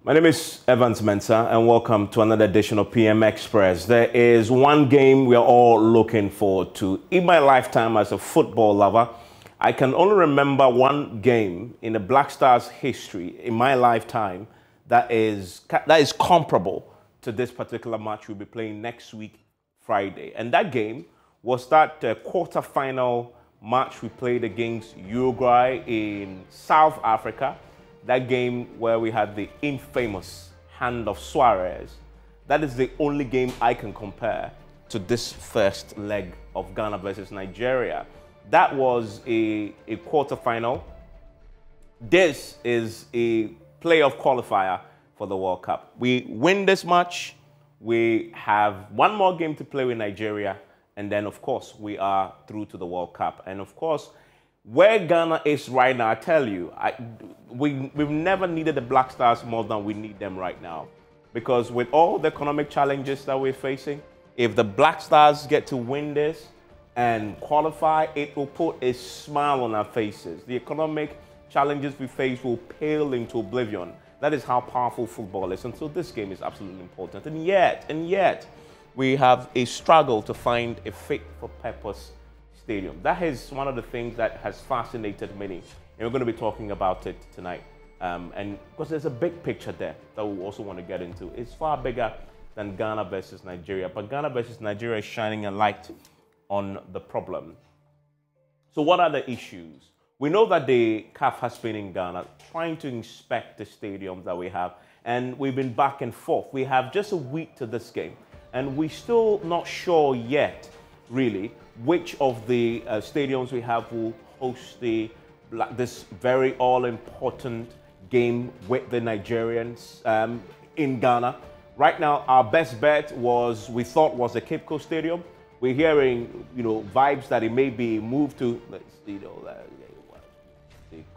My name is Evans Mensah and welcome to another edition of PM Express. There is one game we are all looking forward to. In my lifetime as a football lover, I can only remember one game in the Black Stars history in my lifetime that is comparable to this particular match we'll be playing next week, Friday. And that game was that quarter-final match we played against Uruguay in South Africa. That game where we had the infamous hand of Suarez. That is the only game I can compare to this first leg of Ghana versus Nigeria. That was a quarterfinal. This is a playoff qualifier for the World Cup. We win this match, we have one more game to play with Nigeria, and then of course we are through to the World Cup. And of course, where Ghana is right now, I tell you, we've never needed the Black Stars more than we need them right now. Because with all the economic challenges that we're facing, if the Black Stars get to win this and qualify, it will put a smile on our faces. The economic challenges we face will pale into oblivion. That is how powerful football is. And so this game is absolutely important. And yet, we have a struggle to find a fit-for-purpose stadium. That is one of the things that has fascinated many, and we're going to be talking about it tonight. And because there's a big picture there that we also want to get into. It's far bigger than Ghana versus Nigeria, but Ghana versus Nigeria is shining a light on the problem. So what are the issues? We know that the CAF has been in Ghana trying to inspect the stadiums that we have, and we've been back and forth. We have just a week to this game, and we're still not sure yet, really, which of the stadiums we have will host this very all-important game with the Nigerians in Ghana. Right now, our best bet we thought was the Cape Coast Stadium. We're hearing, vibes that it may be moved to, the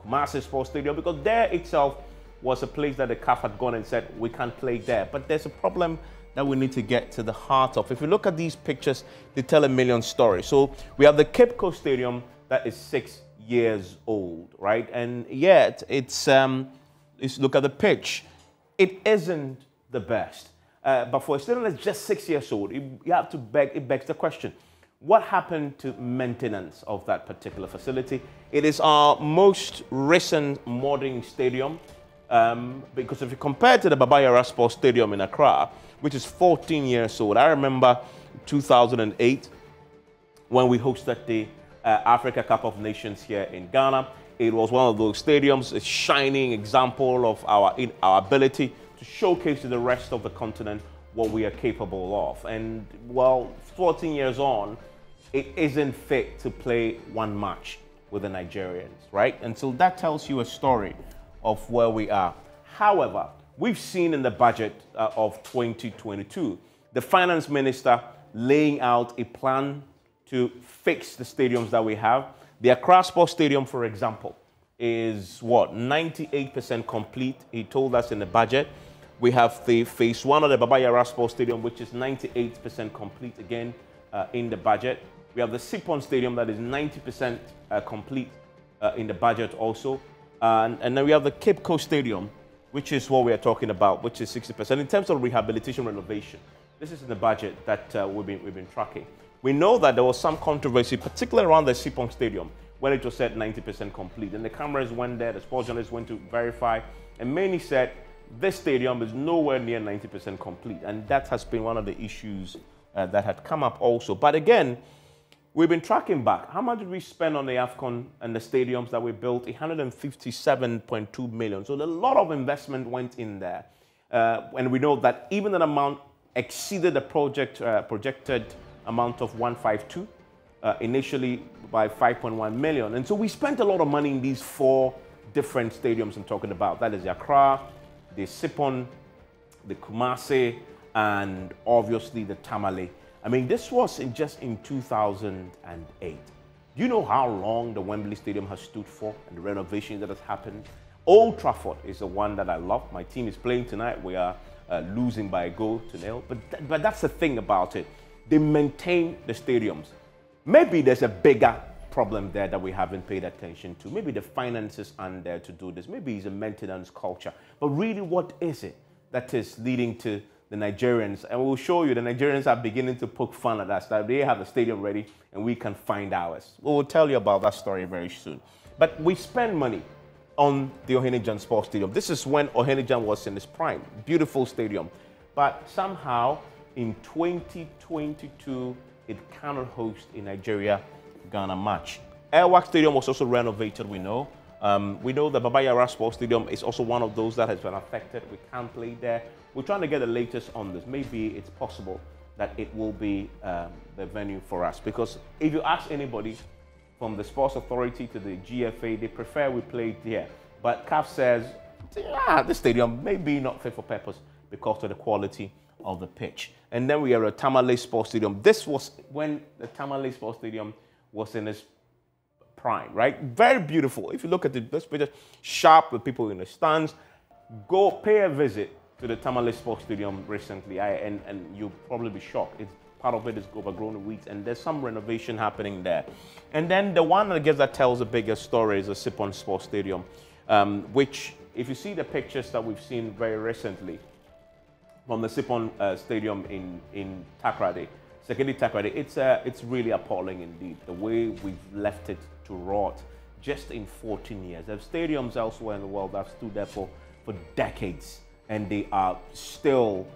Kumasi Sports Stadium, because there itself was a place that the CAF had gone and said we can't play there. But there's a problem that we need to get to the heart of. If you look at these pictures, they tell a million stories. So we have the Cape Coast Stadium that is 6 years old, right? And yet look at the pitch. It isn't the best. But for a stadium that's just 6 years old, it begs the question, what happened to maintenance of that particular facility? It is our most recent modern stadium, because if you compare it to the Baba Yara Sports Stadium in Accra, which is 14 years old. I remember 2008 when we hosted the Africa Cup of Nations here in Ghana. It was one of those stadiums, a shining example of our ability to showcase to the rest of the continent what we are capable of. And well, 14 years on, it isn't fit to play one match with the Nigerians, right? And so that tells you a story of where we are. However, we've seen in the budget of 2022, the finance minister laying out a plan to fix the stadiums that we have. The Accra Sports Stadium, for example, is what, 98% complete, he told us in the budget. We have the phase one of the Baba Yara Sports Stadium, which is 98% complete again in the budget. We have the Sipon Stadium that is 90% complete in the budget also. And then we have the Cape Coast Stadium, which is what we are talking about, which is 60%. In terms of rehabilitation renovation, this is in the budget that we've been tracking. We know that there was some controversy, particularly around the Sipon Stadium, when it was said 90% complete. And the cameras went there, the sports journalists went to verify, and many said this stadium is nowhere near 90% complete. And that has been one of the issues that had come up also. But again, we've been tracking back. How much did we spend on the AFCON and the stadiums that we built? 157.2 million. So a lot of investment went in there. And we know that even that amount exceeded the projected amount of 152 initially by 5.1 million. And so we spent a lot of money in these 4 different stadiums I'm talking about. That is the Accra, the Sipon, the Kumasi, and obviously the Tamale. I mean, this was just in 2008. Do you know how long the Wembley Stadium has stood for and the renovation that has happened? Old Trafford is the one that I love. My team is playing tonight. We are losing by a goal to nil. But that's the thing about it. They maintain the stadiums. Maybe there's a bigger problem there that we haven't paid attention to. Maybe the finances aren't there to do this. Maybe it's a maintenance culture. But really, what is it that is leading to the Nigerians? And we'll show you the Nigerians are beginning to poke fun at us, that they have a stadium ready and we can find ours. We'll tell you about that story very soon. But we spend money on the Ohene-Jan Sports Stadium. This is when Ohene-Jan was in its prime. Beautiful stadium. But somehow, in 2022, it cannot host a Nigeria-Ghana match. Airwax Stadium was also renovated, we know. We know the Baba Yara Sports Stadium is also one of those that has been affected. We can't play there. We're trying to get the latest on this. Maybe it's possible that it will be the venue for us. Because if you ask anybody, from the Sports Authority to the GFA, they prefer we play here. But CAF says, yeah, this stadium may be not fit for purpose because of the quality of the pitch. And then we are at Tamale Sports Stadium. This was when the Tamale Sports Stadium was in its prime, right? Very beautiful. If you look at this picture, sharp with people in the stands. Go pay a visit to the Tamale Sports Stadium recently, and you'll probably be shocked. Part of it is overgrown weeds, and there's some renovation happening there. And then the one, I guess, that tells the biggest story is the Sipon Sports Stadium, which, if you see the pictures that we've seen very recently from the Sipon Stadium in Takoradi, Sekedi Takoradi, it's really appalling indeed, the way we've left it to rot just in 14 years. There are stadiums elsewhere in the world that have stood there for decades, and they are still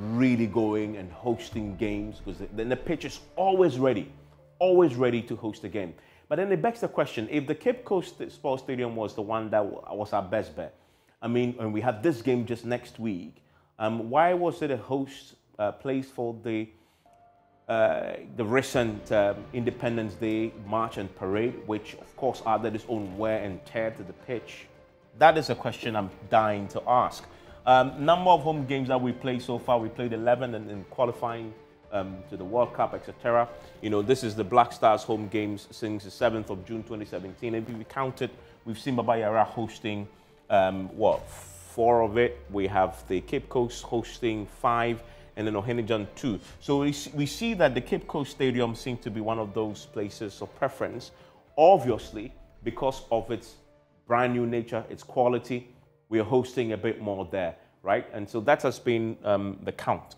really going and hosting games, because then the pitch is always ready to host a game. But then it begs the question, if the Cape Coast Sports Stadium was the one that was our best bet, I mean, and we have this game just next week, why was it a host place for the recent Independence Day March and Parade, which of course added its own wear and tear to the pitch? That is a question I'm dying to ask. Number of home games that we played so far, we played 11 and in qualifying to the World Cup, etc. You know, this is the Black Stars home games since the 7th of June 2017. And if we counted, we've seen Baba Yara hosting, 4 of it. We have the Cape Coast hosting 5, and then Ohene-Jan 2. So we see that the Cape Coast Stadium seems to be one of those places of preference, obviously, because of its brand new nature, its quality. We are hosting a bit more there, right? And so that has been the count.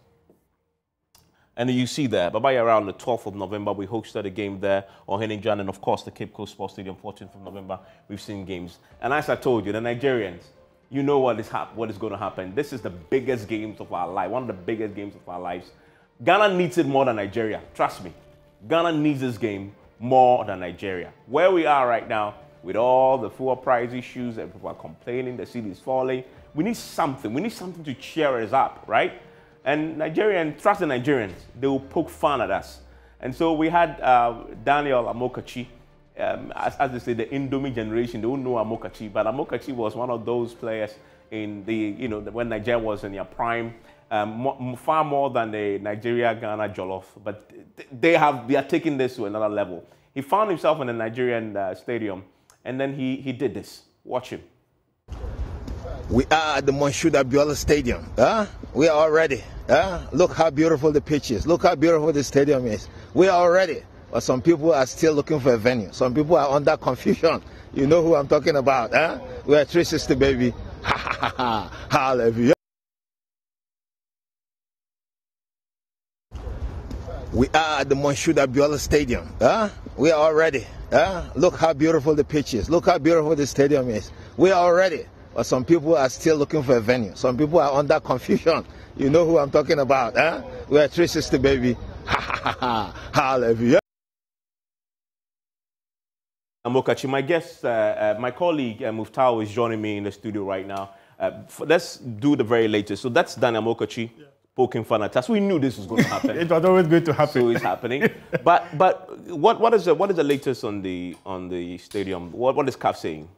And you see there, Baba Yara on the 12th of November, we hosted a game there, Ohene-Jan, and of course the Cape Coast Sports Stadium, 14th of November, we've seen games. And as I told you, the Nigerians, you know what is going to happen. This is the biggest games of our life, one of the biggest games of our lives. Ghana needs it more than Nigeria, trust me. Ghana needs this game more than Nigeria. Where we are right now, with all the fuel price issues, and people are complaining, the city is falling. We need something. We need something to cheer us up, right? And Nigerians, trust the Nigerians, they will poke fun at us. And so we had Daniel Amokachi, as they say, the Indomie generation. They don't know Amokachi, but Amokachi was one of those players in the, when Nigeria was in their prime, far more than the Nigeria-Ghana Jollof. But they are taking this to another level. He found himself in a Nigerian stadium, and then he did this. Watch him. We are at the Monshood Abiola Stadium. We are all ready. Look how beautiful the pitch is. Look how beautiful the stadium is. We are all ready. But some people are still looking for a venue. Some people are under confusion. You know who I'm talking about. We are 360, baby. Ha ha ha ha. Hallelujah. We are at the Monshood Abiola Stadium. We are all ready. Look how beautiful the pitch is. Look how beautiful the stadium is. We are all ready. But some people are still looking for a venue. Some people are under confusion. You know who I'm talking about. We are 360, baby. Ha ha ha ha. Hallelujah. Amokachi, my guest, my colleague Muftau is joining me in the studio right now. Let's do the very latest. So that's Dan Amokachi. Yeah. Poking fun at us. We knew this was going to happen. It was always going to happen. So it's happening. But what is the latest on the stadium? What is CAF saying?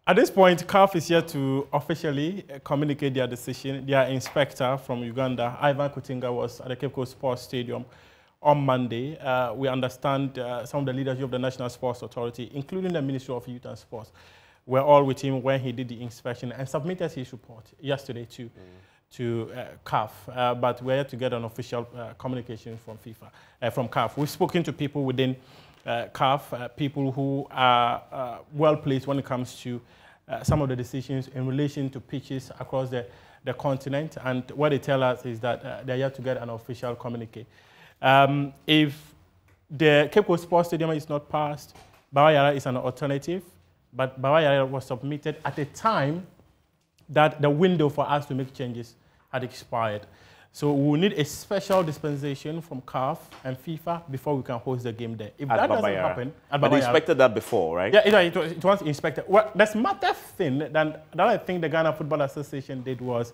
At this point, CAF is here to officially communicate their decision. Their inspector from Uganda, Ivan Kutinga, was at the Cape Coast Sports Stadium on Monday. We understand some of the leadership of the National Sports Authority, including the Ministry of Youth and Sports, were all with him when he did the inspection and submitted his report yesterday to CAF, but we're here to get an official communication from FIFA, from CAF. We've spoken to people within CAF, people who are well placed when it comes to some of the decisions in relation to pitches across the continent. And what they tell us is that they're yet to get an official communique. If the Cape Coast Sports Stadium is not passed, Bawa Yara is an alternative, but Bawa Yara was submitted at a time that the window for us to make changes had expired. So we will need a special dispensation from CAF and FIFA before we can host the game there. If that doesn't happen, but they inspected that before, right? Yeah, it was inspected. Well, the smartest thing that I think the Ghana Football Association did was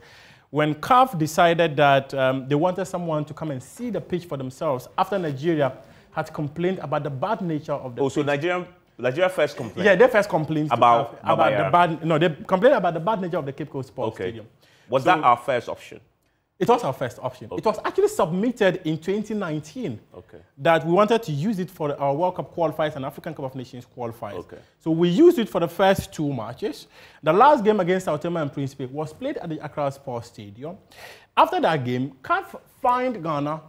when CAF decided that they wanted someone to come and see the pitch for themselves after Nigeria had complained about the bad nature of the pitch. So Nigeria first complained? Yeah, they first complained about the bad. No, they complained about the bad nature of the Cape Coast Sports Stadium. Was that our first option? It was our first option. Okay. It was actually submitted in 2019 that we wanted to use it for our World Cup qualifiers and African Cup of Nations qualifiers. So we used it for the first 2 matches. The last game against Sao Tome and Principe was played at the Accra Sports Stadium. After that game, CAF fined Ghana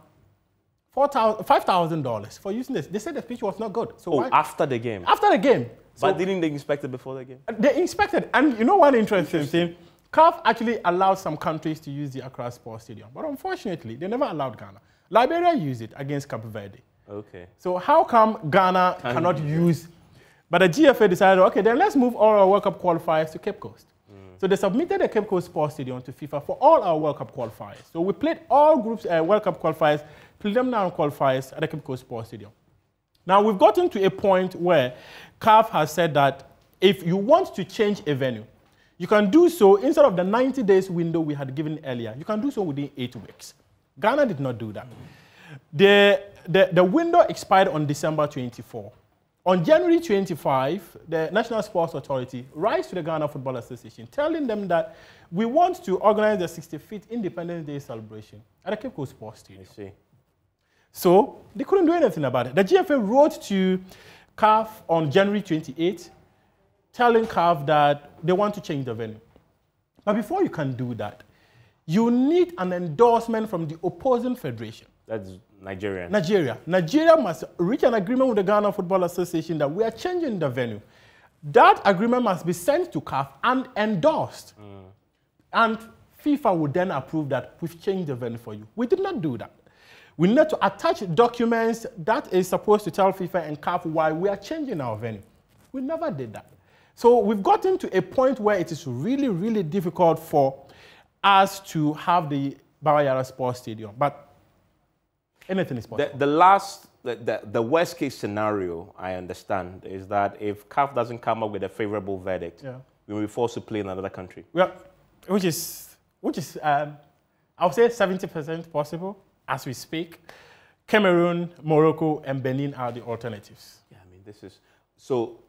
$5,000 for using this. They said the pitch was not good. So after the game? After the game. But didn't they inspect it before the game? They inspected. And you know one interesting thing? CAF actually allowed some countries to use the Accra Sports Stadium. But unfortunately, they never allowed Ghana. Liberia used it against Cape Verde. So how come Ghana cannot use? But the GFA decided, okay, then let's move all our World Cup qualifiers to Cape Coast. So they submitted the Cape Coast Sports Stadium to FIFA for all our World Cup qualifiers. So we played all groups, World Cup qualifiers, preliminary qualifiers at the Cape Coast Sports Stadium. Now we've gotten to a point where CAF has said that if you want to change a venue, you can do so instead of the 90 days window we had given earlier. You can do so within 8 weeks. Ghana did not do that. The window expired on December 24. On January 25, the National Sports Authority writes to the Ghana Football Association telling them that we want to organize the 65th Independence Day celebration at the Cape Coast Sports Stadium. I see. So they couldn't do anything about it. The GFA wrote to CAF on January 28 telling CAF that they want to change the venue. But before you can do that, you need an endorsement from the opposing federation. That's Nigeria. Nigeria must reach an agreement with the Ghana Football Association that we are changing the venue. That agreement must be sent to CAF and endorsed. And FIFA would then approve that we've changed the venue for you. We did not do that. We need to attach documents that is supposed to tell FIFA and CAF why we are changing our venue. We never did that. So we've gotten to a point where it is really, really difficult for us to have the Bawa Yara Sports Stadium. But anything is possible. The worst case scenario, I understand, is that if CAF doesn't come up with a favorable verdict, we will be forced to play in another country. Well, which is I would say 70% possible as we speak. Cameroon, Morocco, and Benin are the alternatives. Yeah, I mean, this is so.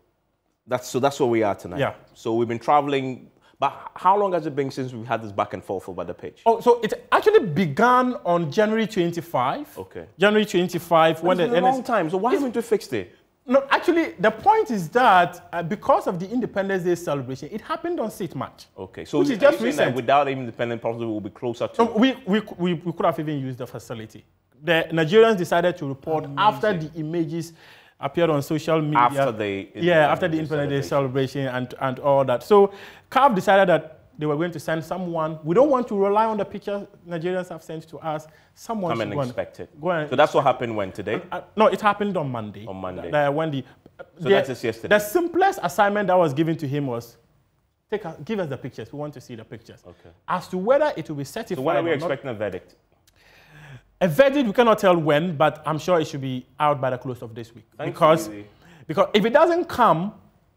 That's where we are tonight. Yeah. So we've been traveling, but how long has it been since we've had this back and forth over the pitch? Oh, so it actually began on January 25. Okay. January 25. When it's been a long time, so why haven't we fixed it? No, actually, the point is that because of the Independence Day celebration, it happened on 6th March. Okay, so which is just recent. That without independent, probably we'll be closer to. No, we could have even used the facility. The Nigerians decided to report after the images appeared on social media. After the Independence Day celebration and all that. So CAF decided that they were going to send someone. We don't want to rely on the picture Nigerians have sent to us. Someone come and inspect it. So that's what happened when today? No, it happened on Monday. On Monday. So that is yesterday. The simplest assignment that was given to him was give us the pictures. We want to see the pictures. Okay. As to whether it will be certified. So when are we expecting a verdict? A verdict, we cannot tell when, but I'm sure it should be out by the close of this week. Because if it doesn't come,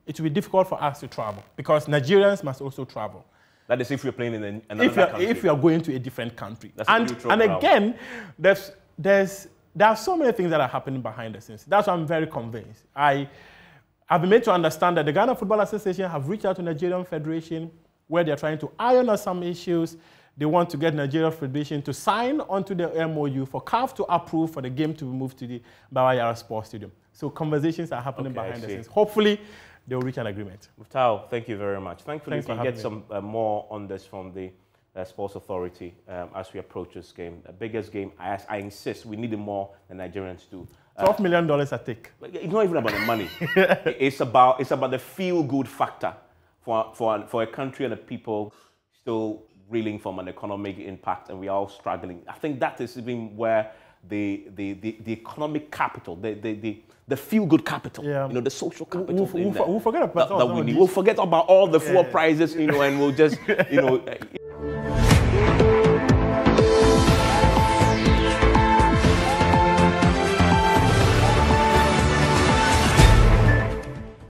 it will be difficult for us to travel. Because Nigerians must also travel. That is if we're playing in another country. If we are going to a different country. And again, there are so many things that are happening behind the scenes. That's why I'm very convinced. I've been made to understand that the Ghana Football Association have reached out to Nigerian Federation where they're trying to iron out some issues. They want to get Nigeria Federation to sign onto the MOU for CAF to approve for the game to be moved to the Bawa Yara Sports Stadium. So conversations are happening behind the scenes. Hopefully, they'll reach an agreement. Muftau, thank you very much. Thankfully, we can get some more on this from the Sports Authority as we approach this game. The biggest game, I insist, we need it more than Nigerians do. $12 million I take. It's not even about the money. It's about the feel-good factor for a country and a people still reeling from an economic impact, and we are all struggling. I think that is even where the economic capital, the feel-good capital, the social capital. We'll forget about We'll forget about all the fuel prices, and we'll just,